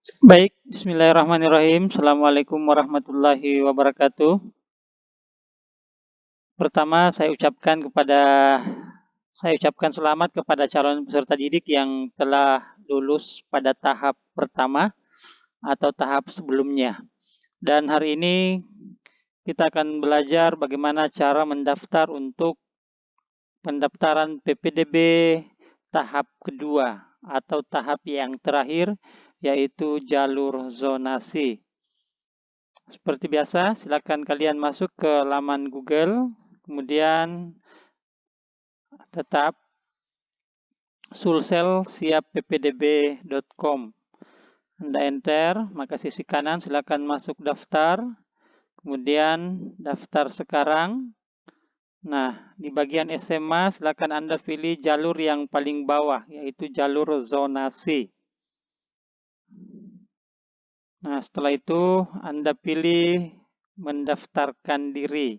Baik, bismillahirrahmanirrahim. Assalamualaikum warahmatullahi wabarakatuh. Pertama, saya ucapkan selamat kepada calon peserta didik yang telah lulus pada tahap pertama atau tahap sebelumnya. Dan hari ini kita akan belajar bagaimana cara mendaftar untuk pendaftaran PPDB tahap kedua atau tahap yang terakhir, yaitu jalur zonasi. Seperti biasa, silakan kalian masuk ke laman Google, kemudian tetap sulselsiapppdb.com. Anda enter, maka sisi kanan silakan masuk daftar, kemudian daftar sekarang. Nah, di bagian SMA silakan Anda pilih jalur yang paling bawah, yaitu jalur zonasi. Nah, setelah itu Anda pilih mendaftarkan diri.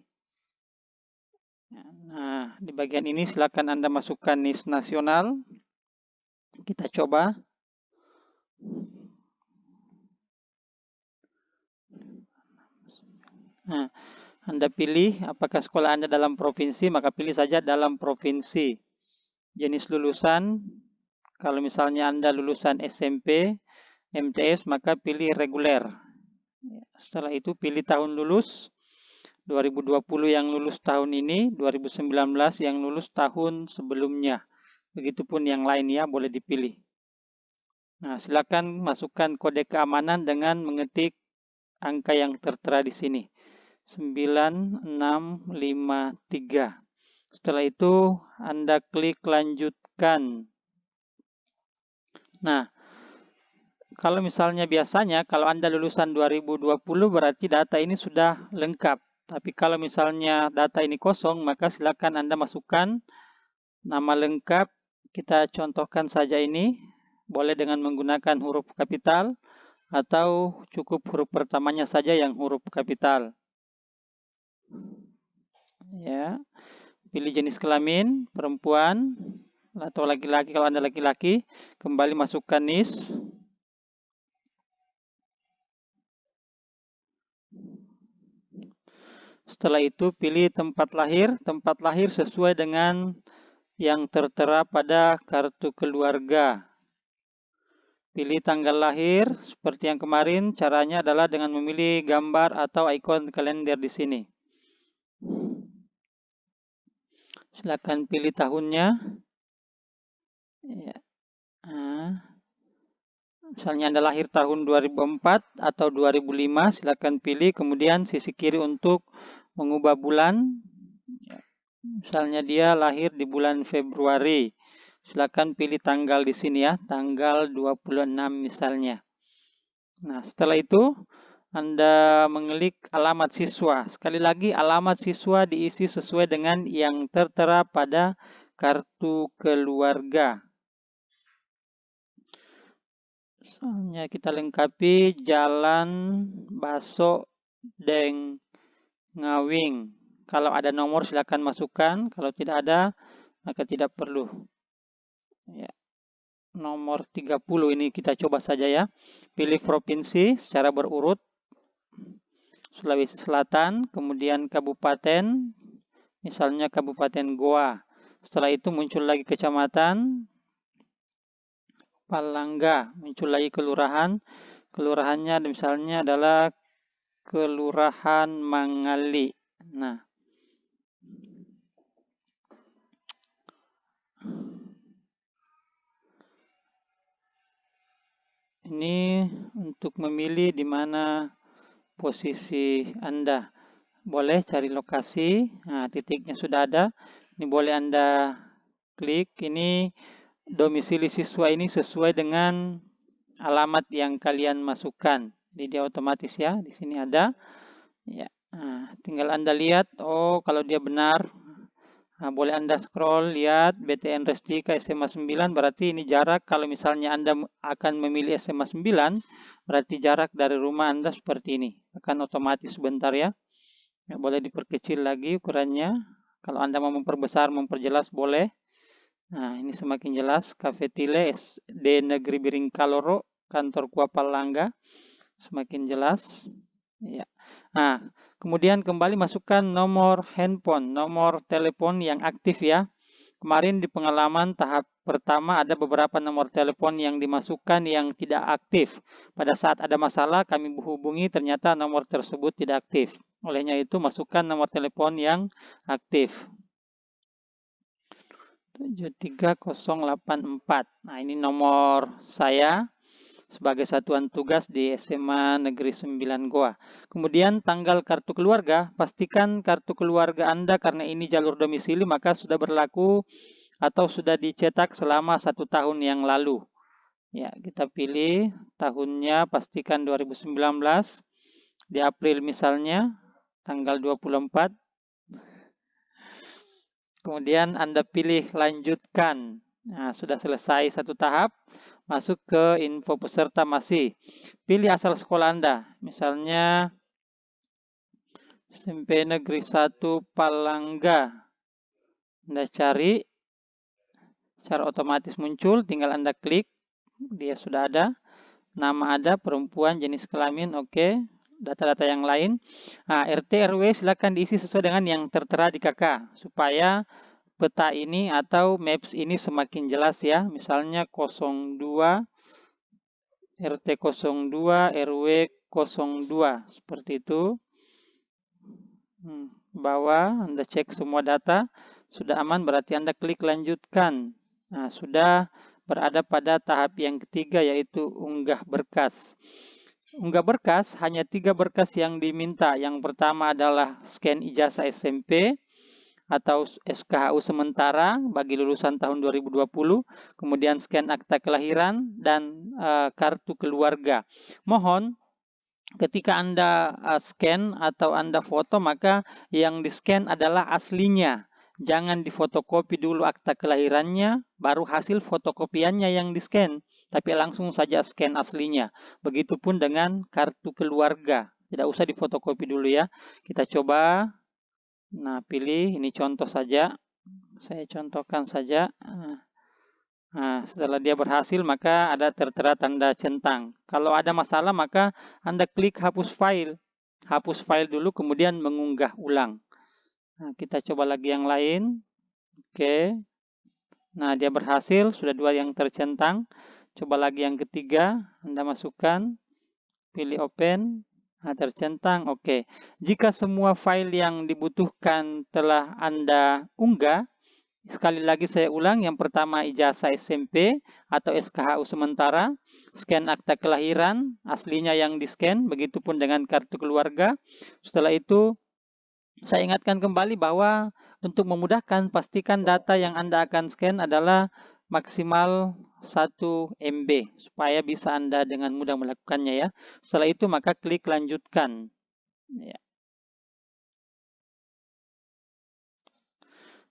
Nah, di bagian ini silakan Anda masukkan NIS nasional. Kita coba. Nah, Anda pilih apakah sekolah Anda dalam provinsi, maka pilih saja dalam provinsi. Jenis lulusan, kalau misalnya Anda lulusan SMP, MTS, maka pilih reguler. Setelah itu pilih tahun lulus, 2020 yang lulus tahun ini, 2019 yang lulus tahun sebelumnya. Begitupun yang lain ya, boleh dipilih. Nah, silakan masukkan kode keamanan dengan mengetik angka yang tertera di sini. 9653. Setelah itu Anda klik lanjutkan. Nah, kalau misalnya biasanya kalau Anda lulusan 2020 berarti data ini sudah lengkap. Tapi kalau misalnya data ini kosong, maka silakan Anda masukkan nama lengkap. Kita contohkan saja ini. Boleh dengan menggunakan huruf kapital atau cukup huruf pertamanya saja yang huruf kapital. Ya. Pilih jenis kelamin, perempuan atau laki-laki. Kalau Anda laki-laki, kembali masukkan NIS. Setelah itu pilih tempat lahir sesuai dengan yang tertera pada kartu keluarga. Pilih tanggal lahir, seperti yang kemarin, caranya adalah dengan memilih gambar atau ikon kalender di sini. Silakan pilih tahunnya. Ya. Nah, misalnya Anda lahir tahun 2004 atau 2005, silakan pilih. Kemudian sisi kiri untuk mengubah bulan. Misalnya dia lahir di bulan Februari. Silakan pilih tanggal di sini ya, tanggal 26 misalnya. Nah, setelah itu Anda mengklik alamat siswa. Sekali lagi, alamat siswa diisi sesuai dengan yang tertera pada kartu keluarga. Misalnya kita lengkapi Jalan Baso Deng Ngawing. Kalau ada nomor silakan masukkan, kalau tidak ada maka tidak perlu. Ya. Nomor 30 ini kita coba saja ya. Pilih provinsi secara berurut. Sulawesi Selatan, kemudian kabupaten, misalnya Kabupaten Goa. Setelah itu muncul lagi kecamatan, Palangga, muncul lagi kelurahan. Kelurahannya misalnya adalah Kelurahan Mangali. Nah, ini untuk memilih di mana posisi Anda. Boleh cari lokasi. Nah, titiknya sudah ada. Ini boleh Anda klik. Ini domisili siswa ini sesuai dengan alamat yang kalian masukkan. Jadi dia otomatis ya. Di sini ada. Ya. Nah, tinggal Anda lihat. Oh, kalau dia benar. Nah, boleh Anda scroll, lihat BTN Restika SMA 9, berarti ini jarak. Kalau misalnya Anda akan memilih SMA 9, berarti jarak dari rumah Anda seperti ini. Akan otomatis sebentar ya. Ya, boleh diperkecil lagi ukurannya. Kalau Anda mau memperbesar, memperjelas boleh. Nah, ini semakin jelas. Cafetile SD Negeri Biring Kaloro. kantor Kuapal Langga, semakin jelas. Ya. Nah, kemudian kembali masukkan nomor handphone, nomor telepon yang aktif ya. Kemarin di pengalaman tahap pertama ada beberapa nomor telepon yang dimasukkan yang tidak aktif. Pada saat ada masalah kami hubungi ternyata nomor tersebut tidak aktif. Olehnya itu masukkan nomor telepon yang aktif. 73084. Nah, ini nomor saya sebagai satuan tugas di SMA Negeri 9 Goa. Kemudian tanggal kartu keluarga, pastikan kartu keluarga Anda karena ini jalur domisili maka sudah berlaku atau sudah dicetak selama 1 tahun yang lalu. Ya, kita pilih tahunnya, pastikan 2019, di April misalnya, tanggal 24. Kemudian Anda pilih lanjutkan. Nah, sudah selesai 1 tahap, masuk ke info peserta masih. Pilih asal sekolah Anda, misalnya SMP Negeri 1 Palangga. Anda cari, secara otomatis muncul, tinggal Anda klik, dia sudah ada. Nama ada, perempuan, jenis kelamin, oke. Data-data yang lain. Nah, RT RW silakan diisi sesuai dengan yang tertera di KK supaya peta ini atau maps ini semakin jelas ya. Misalnya 02 RT 02 RW 02 seperti itu. Bawah Anda cek semua data sudah aman, berarti Anda klik lanjutkan. Nah, sudah berada pada tahap yang ketiga yaitu unggah berkas. Unggah berkas hanya 3 berkas yang diminta. Yang pertama adalah scan ijazah SMP atau SKHU sementara bagi lulusan tahun 2020, kemudian scan akta kelahiran dan kartu keluarga. Mohon ketika Anda scan atau Anda foto maka yang di-scan adalah aslinya. Jangan difotokopi dulu akta kelahirannya, baru hasil fotokopiannya yang di-scan, tapi langsung saja scan aslinya. Begitupun dengan kartu keluarga, tidak usah difotokopi dulu ya. Kita coba, nah pilih, ini contoh saja, saya contohkan saja. Nah, setelah dia berhasil maka ada tertera tanda centang. Kalau ada masalah maka Anda klik hapus file. Hapus file dulu kemudian mengunggah ulang. Nah, kita coba lagi yang lain. Oke. Nah, dia berhasil, sudah 2 yang tercentang. Coba lagi yang ketiga, Anda masukkan, pilih open, nah, tercentang, oke. Jika semua file yang dibutuhkan telah Anda unggah, sekali lagi saya ulang, yang pertama ijazah SMP atau SKHU sementara, scan akta kelahiran, aslinya yang di-scan, begitupun dengan kartu keluarga. Setelah itu, saya ingatkan kembali bahwa untuk memudahkan, pastikan data yang Anda akan scan adalah maksimal 1 MB, supaya bisa Anda dengan mudah melakukannya ya. Setelah itu, maka klik lanjutkan. Ya.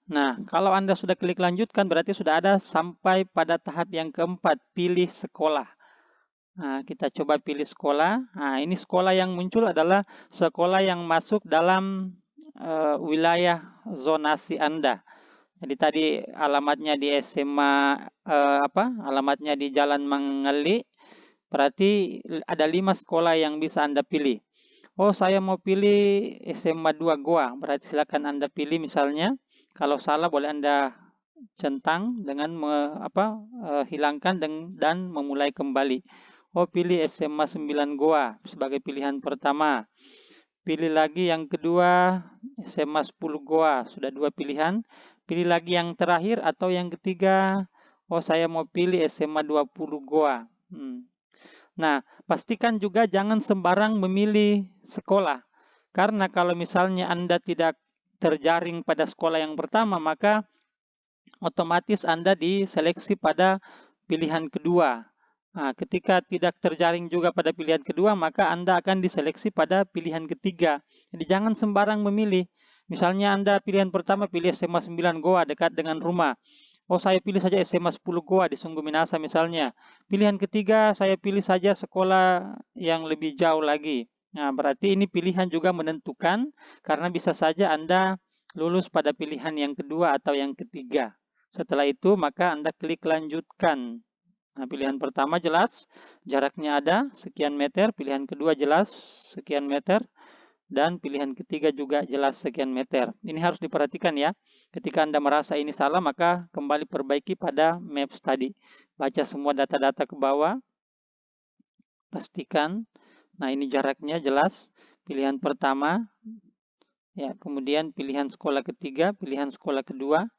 Nah, kalau Anda sudah klik lanjutkan, berarti sudah ada sampai pada tahap yang keempat, pilih sekolah. Nah, kita coba pilih sekolah. Nah, ini sekolah yang muncul adalah sekolah yang masuk dalam wilayah zonasi Anda. Jadi tadi alamatnya di SMA alamatnya di Jalan Mangeli, berarti ada 5 sekolah yang bisa Anda pilih. Oh, saya mau pilih SMA 2 Goa, berarti silakan Anda pilih misalnya. Kalau salah boleh Anda centang dengan hilangkan dan memulai kembali. Oh, pilih SMA 9 Goa sebagai pilihan pertama. Pilih lagi yang kedua, SMA 10 Goa, sudah 2 pilihan. Pilih lagi yang terakhir atau yang ketiga, oh saya mau pilih SMA 20 Goa. Nah, pastikan juga jangan sembarang memilih sekolah. Karena kalau misalnya Anda tidak terjaring pada sekolah yang pertama, maka otomatis Anda diseleksi pada pilihan kedua. Nah, ketika tidak terjaring juga pada pilihan kedua, maka Anda akan diseleksi pada pilihan ketiga. Jadi jangan sembarang memilih. Misalnya Anda pilihan pertama pilih SMA 9 Goa dekat dengan rumah. Oh, saya pilih saja SMA 10 Goa di Sungguh Minasa misalnya. Pilihan ketiga saya pilih saja sekolah yang lebih jauh lagi. Nah, berarti ini pilihan juga menentukan karena bisa saja Anda lulus pada pilihan yang kedua atau yang ketiga. Setelah itu maka Anda klik lanjutkan. Nah, pilihan pertama jelas, jaraknya ada sekian meter, pilihan kedua jelas sekian meter, dan pilihan ketiga juga jelas sekian meter. Ini harus diperhatikan ya. Ketika Anda merasa ini salah, maka kembali perbaiki pada Maps tadi. Baca semua data-data ke bawah, pastikan. Nah, ini jaraknya jelas. Pilihan pertama, ya, kemudian pilihan sekolah ketiga, pilihan sekolah kedua.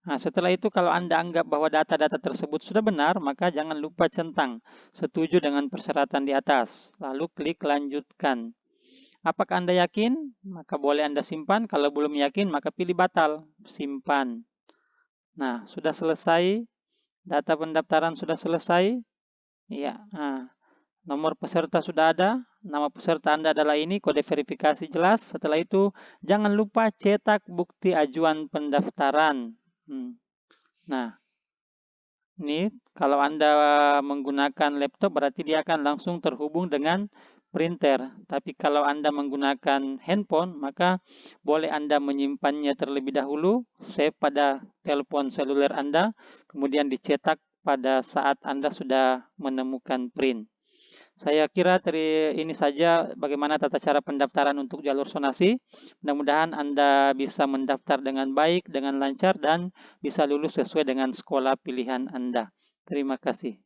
Nah, setelah itu kalau Anda anggap bahwa data-data tersebut sudah benar, maka jangan lupa centang setuju dengan persyaratan di atas. Lalu klik lanjutkan. Apakah Anda yakin? Maka boleh Anda simpan. Kalau belum yakin, maka pilih batal. Simpan. Nah, sudah selesai. Data pendaftaran sudah selesai. Ya, nah, nomor peserta sudah ada. Nama peserta Anda adalah ini. Kode verifikasi jelas. Setelah itu, jangan lupa cetak bukti ajuan pendaftaran. Nah, ini kalau Anda menggunakan laptop berarti dia akan langsung terhubung dengan printer. Tapi kalau Anda menggunakan handphone, maka boleh Anda menyimpannya terlebih dahulu, save pada telepon seluler Anda, kemudian dicetak pada saat Anda sudah menemukan print. Saya kira dari ini saja bagaimana tata cara pendaftaran untuk jalur zonasi. Mudah-mudahan Anda bisa mendaftar dengan baik, dengan lancar, dan bisa lulus sesuai dengan sekolah pilihan Anda. Terima kasih.